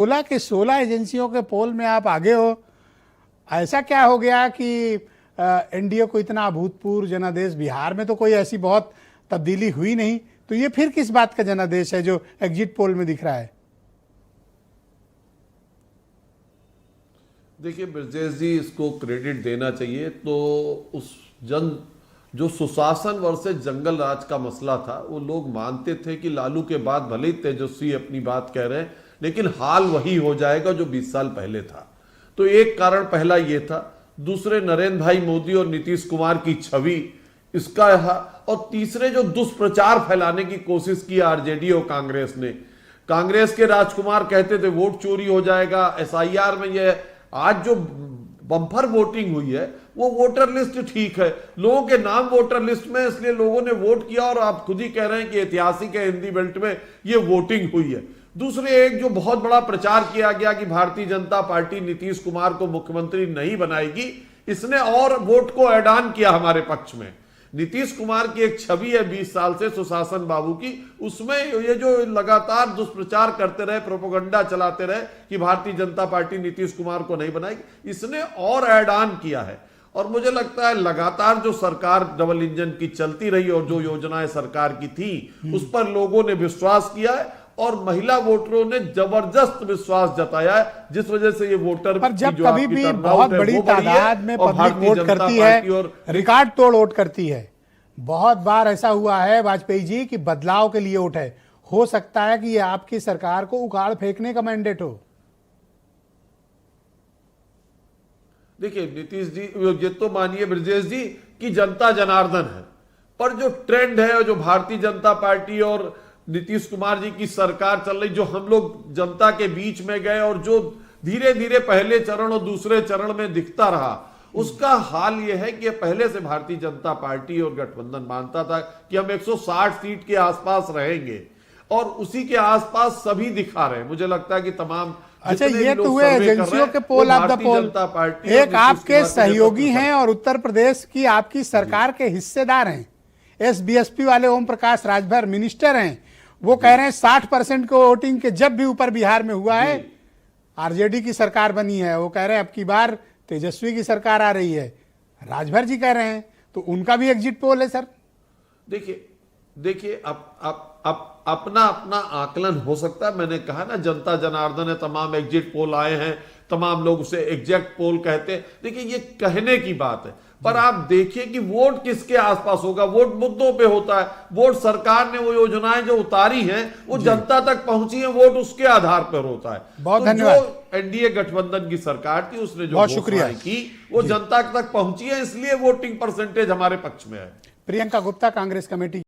16 के 16 एजेंसियों के पोल में आप आगे हो। ऐसा क्या हो गया कि एनडीए को इतना अभूतपूर्व जनादेश? बिहार में तो कोई ऐसी बहुत तब्दीली हुई नहीं, तो ये फिर किस बात का जनादेश है जो एग्जिट पोल में दिख रहा है? देखिए ब्रजेश जी, इसको क्रेडिट देना चाहिए। तो उस जो सुशासन वर्सेस जंगल राज का मसला था, वो लोग मानते थे कि लालू के बाद भले ही तेजस्वी अपनी बात कह रहे हैं, लेकिन हाल वही हो जाएगा जो 20 साल पहले था। तो एक कारण पहला ये था। दूसरे, नरेंद्र भाई मोदी और नीतीश कुमार की छवि इसका, और तीसरे जो दुष्प्रचार फैलाने की कोशिश की आरजेडी और कांग्रेस ने। कांग्रेस के राजकुमार कहते थे वोट चोरी हो जाएगा, एसआईआर में ये आज जो बम्पर वोटिंग हुई है वो वोटर लिस्ट ठीक है, लोगों के नाम वोटर लिस्ट में, इसलिए लोगों ने वोट किया। और आप खुद ही कह रहे हैं कि ऐतिहासिक है, हिंदी बेल्ट में ये वोटिंग हुई है। दूसरे, एक जो बहुत बड़ा प्रचार किया गया कि भारतीय जनता पार्टी नीतीश कुमार को मुख्यमंत्री नहीं बनाएगी, इसने और वोट को ऐड ऑन किया हमारे पक्ष में। नीतीश कुमार की एक छवि है 20 साल से सुशासन बाबू की, उसमें ये जो लगातार दुष्प्रचार करते रहे, प्रोपेगेंडा चलाते रहे कि भारतीय जनता पार्टी नीतीश कुमार को नहीं बनाएगी, इसने और ऐड ऑन किया है। और मुझे लगता है लगातार जो सरकार डबल इंजन की चलती रही और जो योजनाएं सरकार की थी उस पर लोगों ने विश्वास किया है, और महिला वोटरों ने जबरदस्त विश्वास जताया है, जिस वजह से ये वोटर पर जब कभी भी बहुत बड़ी तादाद में पब्लिक वोट करती है, रिकॉर्ड तोड़ वोट करती है। बहुत बार ऐसा हुआ है वाजपेयी जी कि बदलाव के लिए वोट है। हो सकता है कि ये आपकी सरकार को उखाड़ फेंकने का मैंडेट हो। देखिए नीतीश जी, ये तो मानिए ब्रजेश जी कि जनता जनार्दन है, पर जो ट्रेंड है, जो भारतीय जनता पार्टी और नीतीश कुमार जी की सरकार चल रही, जो हम लोग जनता के बीच में गए और जो धीरे धीरे पहले चरण और दूसरे चरण में दिखता रहा, उसका हाल यह है कि पहले से भारतीय जनता पार्टी और गठबंधन मानता था कि हम 160 सीट के आसपास रहेंगे, और उसी के आसपास सभी दिखा रहे हैं। मुझे लगता है कि तमाम, अच्छा, ये तो हुए एजेंसियों के पोल ऑफ द पोल। एक आपके सहयोगी हैं और उत्तर प्रदेश की आपकी सरकार के हिस्सेदार हैं, एसबीएसपी वाले ओम प्रकाश राजभर मिनिस्टर हैं। वो कह रहे हैं 60% को वोटिंग के जब भी ऊपर बिहार में हुआ है, आरजेडी की सरकार बनी है। वो कह रहे हैं अब की बार तेजस्वी की सरकार आ रही है। राजभर जी कह रहे हैं, तो उनका भी एग्जिट पोल है सर। देखिए अपना अपना आकलन हो सकता है। मैंने कहा ना, जनता जनार्दन है, तमाम एग्जिट पोल आए हैं, तमाम लोग उसे एग्जैक्ट पोल कहते हैं। देखिए ये कहने की बात है, पर आप देखिए कि वोट किसके आसपास होगा। वोट मुद्दों पे होता है। वोट सरकार ने वो योजनाएं जो उतारी हैं वो जनता तक पहुंची है, वोट उसके आधार पर होता है। बहुत धन्यवाद। जो एनडीए गठबंधन की सरकार थी उसने जो बहुत शुक्रिया की वो जनता तक पहुंची है, इसलिए वोटिंग परसेंटेज हमारे पक्ष में है। प्रियंका गुप्ता, कांग्रेस कमेटी।